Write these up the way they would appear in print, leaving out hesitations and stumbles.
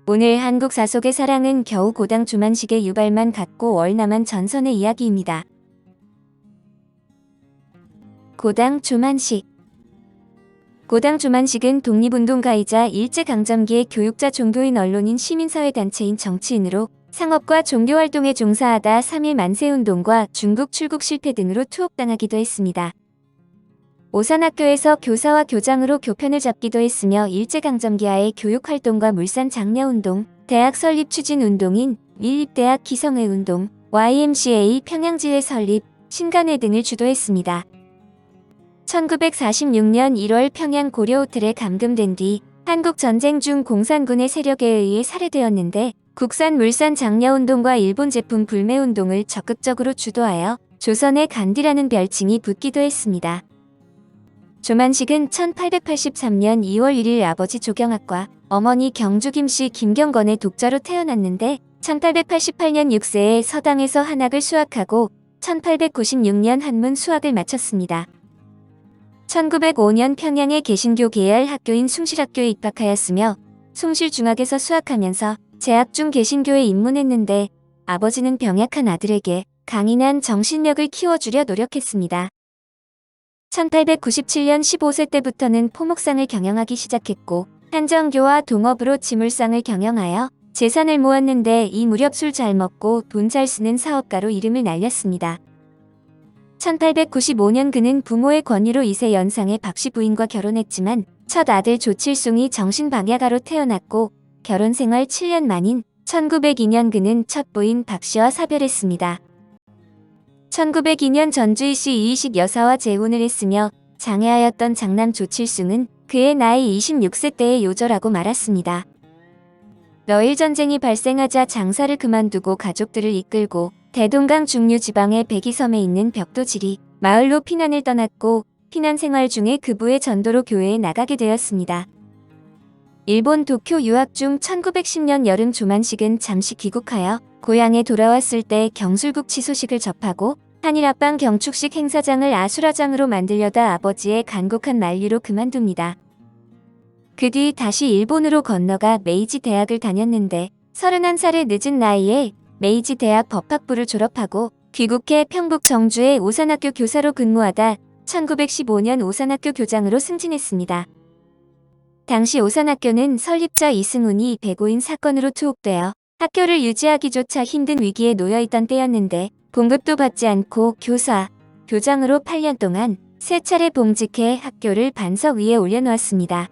오늘 한국 사속의 사랑은 겨우 고당 조만식의 유발만 갖고 월남한 전선의 이야기입니다. 고당 조만식. 고당 조만식은 독립운동가이자 일제강점기의 교육자 종교인 언론인 시민사회단체인 정치인으로 상업과 종교활동에 종사하다 3.1 만세운동과 중국 출국 실패 등으로 투옥당하기도 했습니다. 오산학교에서 교사와 교장으로 교편을 잡기도 했으며 일제강점기하의 교육활동과 물산 장려운동, 대학 설립 추진운동인 밀립대학 기성회운동, YMCA 평양지회 설립, 신간회 등을 주도했습니다. 1946년 1월 평양 고려호텔에 감금된 뒤 한국전쟁 중 공산군의 세력에 의해 살해되었는데 국산 물산 장려운동과 일본 제품 불매운동을 적극적으로 주도하여 조선의 간디라는 별칭이 붙기도 했습니다. 조만식은 1883년 2월 1일 아버지 조경학과 어머니 경주 김씨 김경건의 독자로 태어났는데 1888년 6세에 서당에서 한학을 수학하고 1896년 한문 수학을 마쳤습니다. 1905년 평양의 개신교 계열 학교인 숭실학교에 입학하였으며 숭실중학에서 수학하면서 재학 중 개신교에 입문했는데 아버지는 병약한 아들에게 강인한 정신력을 키워주려 노력했습니다. 1897년 15세 때부터는 포목상을 경영하기 시작했고 한정교와 동업으로 지물상을 경영하여 재산을 모았는데 이 무렵 술 잘 먹고 돈 잘 쓰는 사업가로 이름을 날렸습니다. 1895년 그는 부모의 권유로 2세 연상의 박씨 부인과 결혼했지만 첫 아들 조칠숭이 정신박약아로 태어났고 결혼 생활 7년 만인 1902년 그는 첫 부인 박씨와 사별했습니다. 1902년 전주이시 이의식 여사와 재혼을 했으며 장애하였던 장남 조칠숭은 그의 나이 26세 때에 요절하고 말았습니다. 러일 전쟁이 발생하자 장사를 그만두고 가족들을 이끌고 대동강 중류 지방의 백이섬에 있는 벽도지리 마을로 피난을 떠났고 피난 생활 중에 그부의 전도로 교회에 나가게 되었습니다. 일본 도쿄 유학 중 1910년 여름 조만식은 잠시 귀국하여 고향에 돌아왔을 때 경술국치 소식을 접하고 한일합방 경축식 행사장을 아수라장으로 만들려다 아버지의 간곡한 만류로 그만둡니다. 그 뒤 다시 일본으로 건너가 메이지 대학을 다녔는데 31살의 늦은 나이에 메이지 대학 법학부를 졸업하고 귀국해 평북 정주의 오산학교 교사로 근무하다 1915년 오산학교 교장으로 승진했습니다. 당시 오산학교는 설립자 이승훈이 배고인 사건으로 투옥되어 학교를 유지하기조차 힘든 위기에 놓여있던 때였는데 봉급도 받지 않고 교사, 교장으로 8년 동안 3차례 봉직해 학교를 반석 위에 올려놓았습니다.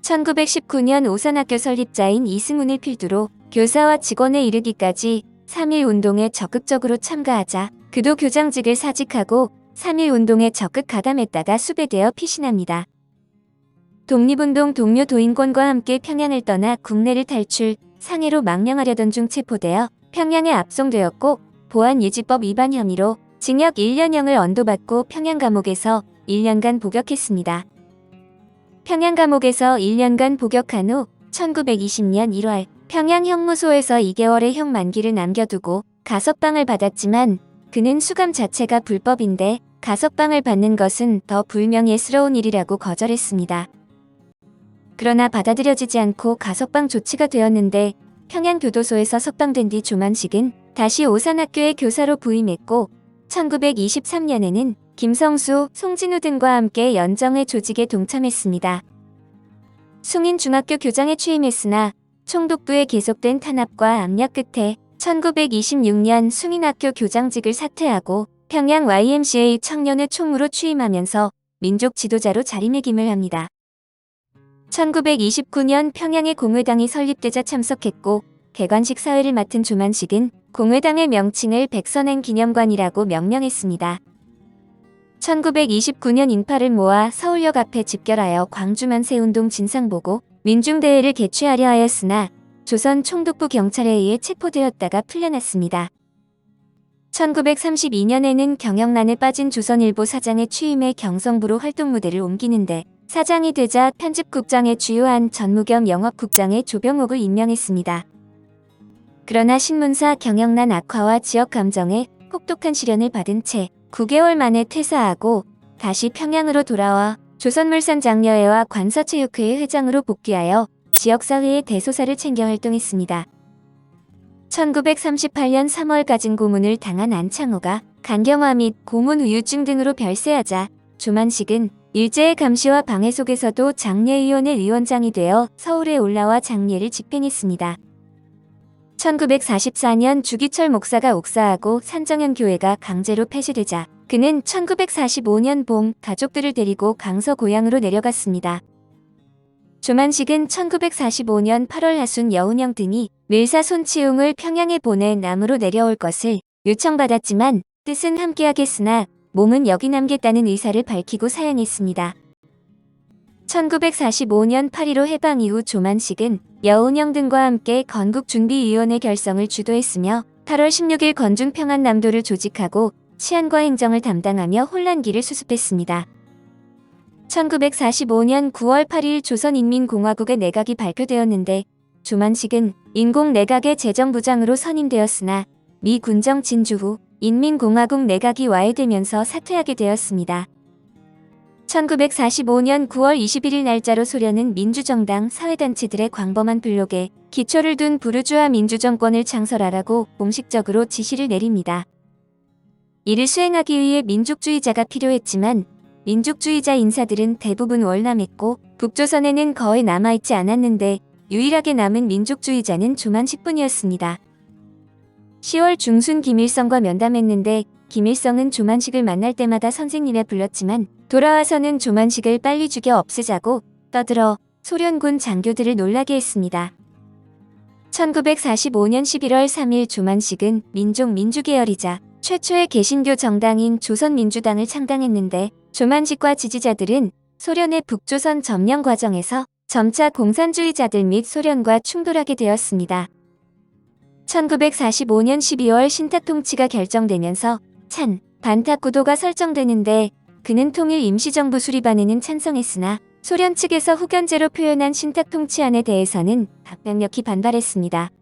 1919년 오산학교 설립자인 이승훈을 필두로 교사와 직원에 이르기까지 3.1 운동에 적극적으로 참가하자 그도 교장직을 사직하고 3.1 운동에 적극 가담했다가 수배되어 피신합니다. 독립운동 동료 도인권과 함께 평양을 떠나 국내를 탈출, 상해로 망명하려던 중 체포되어 평양에 압송되었고 보안유지법 위반 혐의로 징역 1년형을 언도받고 평양 감옥에서 1년간 복역했습니다. 평양 감옥에서 1년간 복역한 후 1920년 1월 평양 형무소에서 2개월의 형 만기를 남겨두고 가석방을 받았지만 그는 수감 자체가 불법인데 가석방을 받는 것은 더 불명예스러운 일이라고 거절했습니다. 그러나 받아들여지지 않고 가석방 조치가 되었는데 평양교도소에서 석방된 뒤 조만식은 다시 오산학교의 교사로 부임했고 1923년에는 김성수, 송진우 등과 함께 연정회 조직에 동참했습니다. 숭인중학교 교장에 취임했으나 총독부의 계속된 탄압과 압력 끝에 1926년 숭인학교 교장직을 사퇴하고 평양 YMCA 청년회 총무로 취임하면서 민족 지도자로 자리매김을 합니다. 1929년 평양의 공회당이 설립되자 참석했고 개관식 사회를 맡은 조만식은 공회당의 명칭을 백선행 기념관이라고 명명했습니다. 1929년 인파를 모아 서울역 앞에 집결하여 광주만세운동 진상보고 민중대회를 개최하려 하였으나 조선 총독부 경찰에 의해 체포되었다가 풀려났습니다. 1932년에는 경영난에 빠진 조선일보 사장에 취임해 경성부로 활동무대를 옮기는데 사장이 되자 편집국장의 주요한 전무겸 영업국장에 조병옥을 임명했습니다. 그러나 신문사 경영난 악화와 지역 감정에 혹독한 시련을 받은 채 9개월 만에 퇴사하고 다시 평양으로 돌아와 조선물산 장려회와 관서체육회의 회장으로 복귀하여 지역사회의 대소사를 챙겨 활동했습니다. 1938년 3월 갖은 고문을 당한 안창호가 간경화 및 고문 후유증 등으로 별세하자 조만식은 일제의 감시와 방해 속에서도 장례위원회 위원장이 되어 서울에 올라와 장례를 집행했습니다. 1944년 주기철 목사가 옥사하고 산정현 교회가 강제로 폐쇄되자 그는 1945년 봄 가족들을 데리고 강서 고향으로 내려갔습니다. 조만식은 1945년 8월 하순 여운형 등이 밀사 손치웅을 평양에 보내 남으로 내려올 것을 요청받았지만 뜻은 함께하겠으나 몸은 여기 남겠다는 의사를 밝히고 사양했습니다. 1945년 8.15 해방 이후 조만식은 여운형 등과 함께 건국준비위원회 결성을 주도했으며 8월 16일 건중평안남도를 조직하고 치안과 행정을 담당하며 혼란기를 수습했습니다. 1945년 9월 8일 조선인민공화국의 내각이 발표되었는데 조만식은 인공내각의 재정부장으로 선임되었으나 미 군정 진주 후 인민공화국 내각이 와해되면서 사퇴하게 되었습니다. 1945년 9월 21일 날짜로 소련은 민주정당 사회단체들의 광범한 블록에 기초를 둔 부르주아 민주정권을 창설하라고 공식적으로 지시를 내립니다. 이를 수행하기 위해 민족주의자가 필요했지만 민족주의자 인사들은 대부분 월남했고 북조선에는 거의 남아있지 않았는데 유일하게 남은 민족주의자는 조만식뿐이었습니다. 10월 중순 김일성과 면담했는데 김일성은 조만식을 만날 때마다 선생님에 불렀지만 돌아와서는 조만식을 빨리 죽여 없애자고 떠들어 소련군 장교들을 놀라게 했습니다. 1945년 11월 3일 조만식은 민족민주계열이자 최초의 개신교 정당인 조선민주당을 창당했는데 조만식과 지지자들은 소련의 북조선 점령 과정에서 점차 공산주의자들 및 소련과 충돌하게 되었습니다. 1945년 12월 신탁통치가 결정되면서 찬, 반탁 구도가 설정되는데 그는 통일 임시정부 수립안에는 찬성했으나 소련 측에서 후견제로 표현한 신탁통치안에 대해서는 강력히 반발했습니다.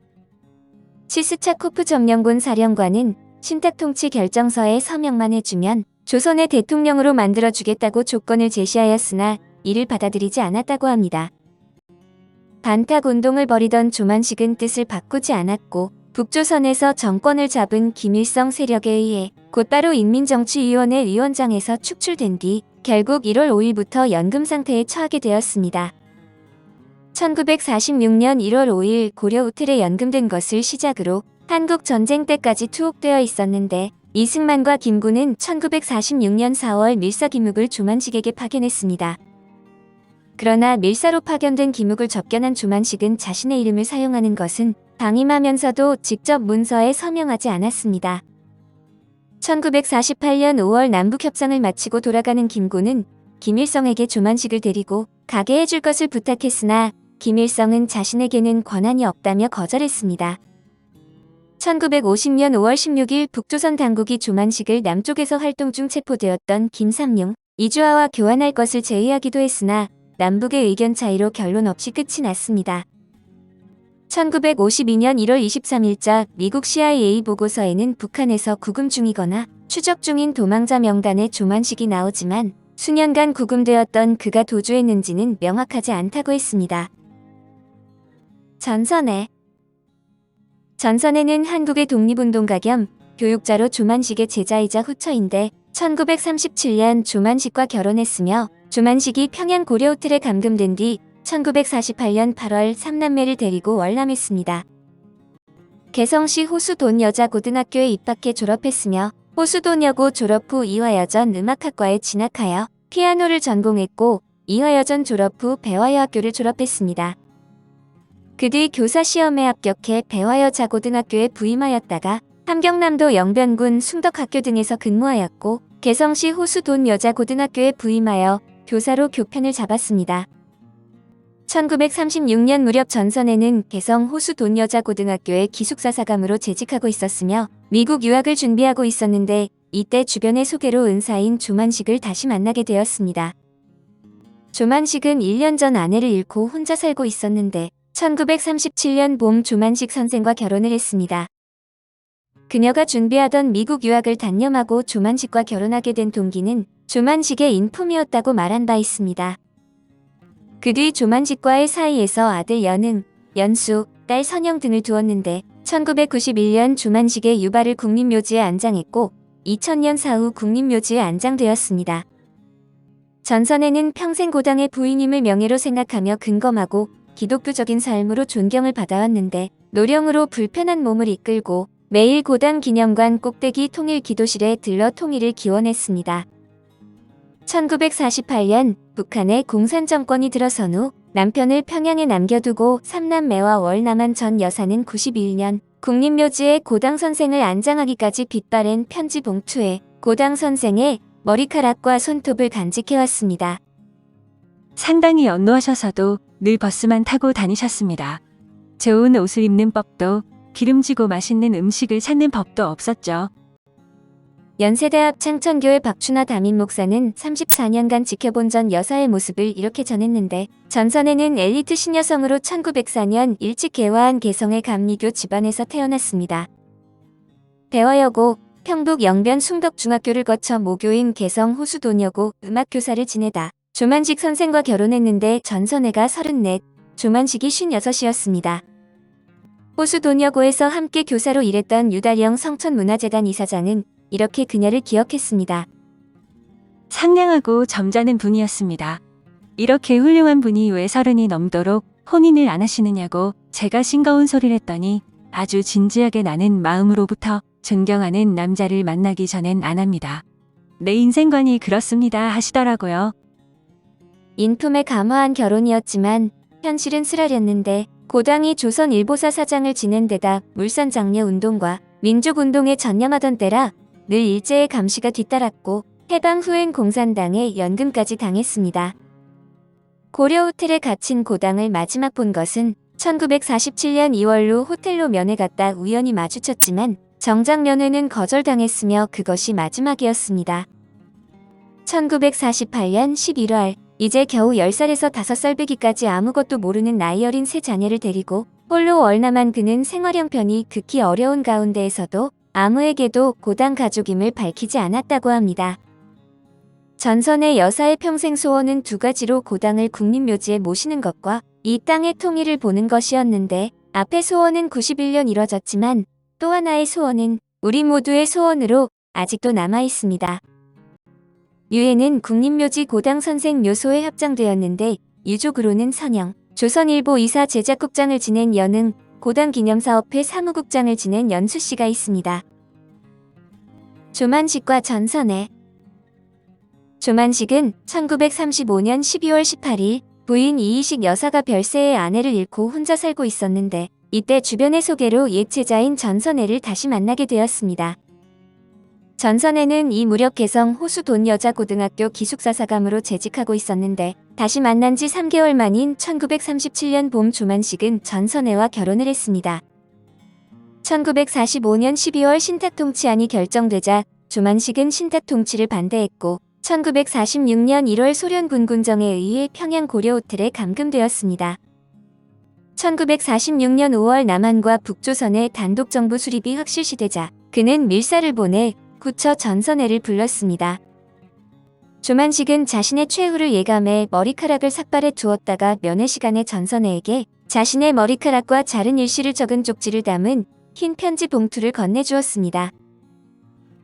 치스차코프 점령군 사령관은 신탁통치 결정서에 서명만 해주면 조선의 대통령으로 만들어주겠다고 조건을 제시하였으나 이를 받아들이지 않았다고 합니다. 반탁운동을 벌이던 조만식은 뜻을 바꾸지 않았고 북조선에서 정권을 잡은 김일성 세력에 의해 곧바로 인민정치위원회 위원장에서 축출된 뒤 결국 1월 5일부터 연금 상태에 처하게 되었습니다. 1946년 1월 5일 고려 호텔에 연금된 것을 시작으로 한국 전쟁 때까지 투옥되어 있었는데 이승만과 김구는 1946년 4월 밀사 김욱을 조만식에게 파견했습니다. 그러나 밀사로 파견된 김욱을 접견한 조만식은 자신의 이름을 사용하는 것은 방임하면서도 직접 문서에 서명하지 않았습니다. 1948년 5월 남북협상을 마치고 돌아가는 김구는 김일성에게 조만식을 데리고 가게 해줄 것을 부탁했으나 김일성은 자신에게는 권한이 없다며 거절했습니다. 1950년 5월 16일 북조선 당국이 조만식을 남쪽에서 활동 중 체포되었던 김삼룡, 이주하와 교환할 것을 제의하기도 했으나 남북의 의견 차이로 결론 없이 끝이 났습니다. 1952년 1월 23일자 미국 CIA 보고서에는 북한에서 구금 중이거나 추적 중인 도망자 명단에 조만식이 나오지만 수년간 구금되었던 그가 도주했는지는 명확하지 않다고 했습니다. 전선에는 한국의 독립운동가 겸 교육자로 조만식의 제자이자 후처인데 1937년 조만식과 결혼했으며 조만식이 평양 고려호텔에 감금된 뒤 1948년 8월 3남매를 데리고 월남했습니다. 개성시 호수돈 여자고등학교에 입학해 졸업했으며 호수돈여고 졸업 후 이화여전 음악학과에 진학하여 피아노를 전공했고 이화여전 졸업 후 배화여학교를 졸업했습니다. 그 뒤 교사시험에 합격해 배화여자고등학교에 부임하였다가 함경남도 영변군 숭덕학교 등에서 근무하였고 개성시 호수돈 여자고등학교에 부임하여 교사로 교편을 잡았습니다. 1936년 무렵 전선에는 개성 호수돈 여자고등학교에 기숙사사감으로 재직하고 있었으며 미국 유학을 준비하고 있었는데 이때 주변의 소개로 은사인 조만식을 다시 만나게 되었습니다. 조만식은 1년 전 아내를 잃고 혼자 살고 있었는데 1937년 봄 조만식 선생과 결혼을 했습니다. 그녀가 준비하던 미국 유학을 단념하고 조만식과 결혼하게 된 동기는 조만식의 인품이었다고 말한 바 있습니다. 그 뒤 조만식과의 사이에서 아들 연흥, 연수, 딸 선영 등을 두었는데 1991년 조만식의 유발을 국립묘지에 안장했고 2000년 사후 국립묘지에 안장되었습니다. 전선에는 평생 고당의 부인임을 명예로 생각하며 근검하고 기독교적인 삶으로 존경을 받아왔는데 노령으로 불편한 몸을 이끌고 매일 고당 기념관 꼭대기 통일 기도실에 들러 통일을 기원했습니다. 1948년 북한의 공산 정권이 들어선 후 남편을 평양에 남겨두고 삼남매와 월남한 전 여사는 91년 국립묘지에 고당 선생을 안장하기까지 빗바랜 편지 봉투에 고당 선생의 머리카락과 손톱을 간직해왔습니다. 상당히 연로하셔서도 늘 버스만 타고 다니셨습니다. 좋은 옷을 입는 법도 기름지고 맛있는 음식을 찾는 법도 없었죠. 연세대합 창천교회 박춘하 담임 목사는 34년간 지켜본 전 여사의 모습을 이렇게 전했는데 전선에는 엘리트 신여성으로 1904년 일찍 개화한 개성의 감리교 집안에서 태어났습니다. 대화여고, 평북 영변 숭덕중학교를 거쳐 모교인 개성 호수도녀고 음악교사를 지내다 조만식 선생과 결혼했는데 전선애가 34, 조만식이 56이었습니다. 호수도녀고에서 함께 교사로 일했던 유달영 성천문화재단 이사장은 이렇게 그녀를 기억했습니다. 상냥하고 점잖은 분이었습니다. 이렇게 훌륭한 분이 왜 30이 넘도록 혼인을 안 하시느냐고 제가 싱거운 소리를 했더니 아주 진지하게 나는 마음으로부터 존경하는 남자를 만나기 전엔 안 합니다. 내 인생관이 그렇습니다 하시더라고요. 인품에 감화한 결혼이었지만 현실은 쓰라렸는데 고당이 조선일보사 사장을 지낸 데다 물산장려운동과 민족운동에 전념하던 때라 늘 일제의 감시가 뒤따랐고 해방 후엔 공산당에 연금까지 당했습니다. 고려 호텔에 갇힌 고당을 마지막 본 것은 1947년 2월로 호텔로 면회 갔다 우연히 마주쳤지만 정작 면회는 거절당했으며 그것이 마지막이었습니다. 1948년 11월 이제 겨우 10살에서 5살 배기까지 아무것도 모르는 나이 어린 세 자녀를 데리고 홀로 월남한 그는 생활 형편이 극히 어려운 가운데에서도 아무에게도 고당 가족임을 밝히지 않았다고 합니다. 전선의 여사의 평생 소원은 두 가지로 고당을 국립묘지에 모시는 것과 이 땅의 통일을 보는 것이었는데 앞의 소원은 91년 이뤄졌지만 또 하나의 소원은 우리 모두의 소원으로 아직도 남아 있습니다. 유해는 국립묘지 고당 선생 묘소에 합장되었는데 유족으로는 선영, 조선일보 이사 제작국장을 지낸 연흥, 고당 기념사업회 사무국장을 지낸 연수씨가 있습니다. 조만식과 전선애. 조만식은 1935년 12월 18일 부인 이희식 여사가 별세의 아내를 잃고 혼자 살고 있었는데 이때 주변의 소개로 옛 제자인 전선애를 다시 만나게 되었습니다. 전선애는 이 무렵 개성 호수돈여자고등학교 기숙사사감으로 재직하고 있었는데 다시 만난 지 3개월 만인 1937년 봄 조만식은 전선애와 결혼을 했습니다. 1945년 12월 신탁통치안이 결정되자 조만식은 신탁통치를 반대했고 1946년 1월 소련 군군정에 의해 평양 고려호텔에 감금되었습니다. 1946년 5월 남한과 북조선의 단독정부 수립이 확실시되자 그는 밀사를 보내 구처 전선애를 불렀습니다. 조만식은 자신의 최후를 예감해 머리카락을 삭발해 두었다가 면회 시간에 전선애에게 자신의 머리카락과 자른 일시를 적은 쪽지를 담은 흰 편지 봉투를 건네주었습니다.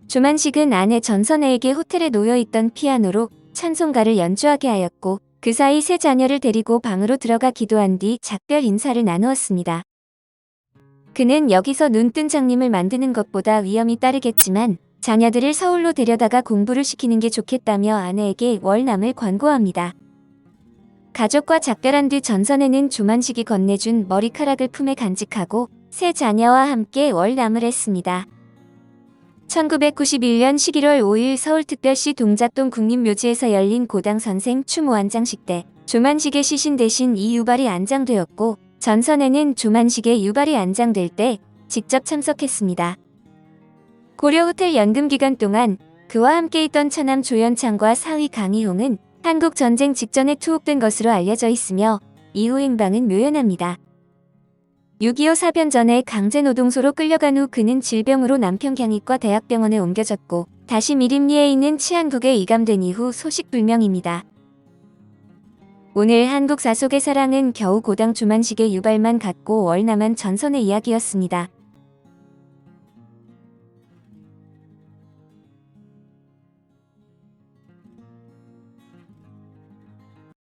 조만식은 아내 전선애에게 호텔에 놓여있던 피아노로 찬송가를 연주하게 하였고 그 사이 세 자녀를 데리고 방으로 들어가 기도한 뒤 작별 인사를 나누었습니다. 그는 여기서 눈뜬 장님을 만드는 것보다 위험이 따르겠지만 자녀들을 서울로 데려다가 공부를 시키는 게 좋겠다며 아내에게 월남을 권고합니다. 가족과 작별한 뒤 전선애는 조만식이 건네준 머리카락을 품에 간직하고 세 자녀와 함께 월남을 했습니다. 1991년 11월 5일 서울특별시 동작동 국립묘지에서 열린 고당 선생 추모 안장식 때 조만식의 시신 대신 이 유발이 안장되었고 전선애는 조만식의 유발이 안장될 때 직접 참석했습니다. 고려호텔 연금 기간 동안 그와 함께 있던 차남 조연창과 사위 강희홍은 한국전쟁 직전에 투옥된 것으로 알려져 있으며 이후 행방은 묘연합니다. 6.25 사변 전에 강제노동소로 끌려간 후 그는 질병으로 남평경희과 대학병원에 옮겨졌고 다시 미림리에 있는 치안국에 이감된 이후 소식불명입니다. 오늘 한국 사속의 사랑은 겨우 고당 주만식의 유발만 갖고 월남한 전선의 이야기였습니다.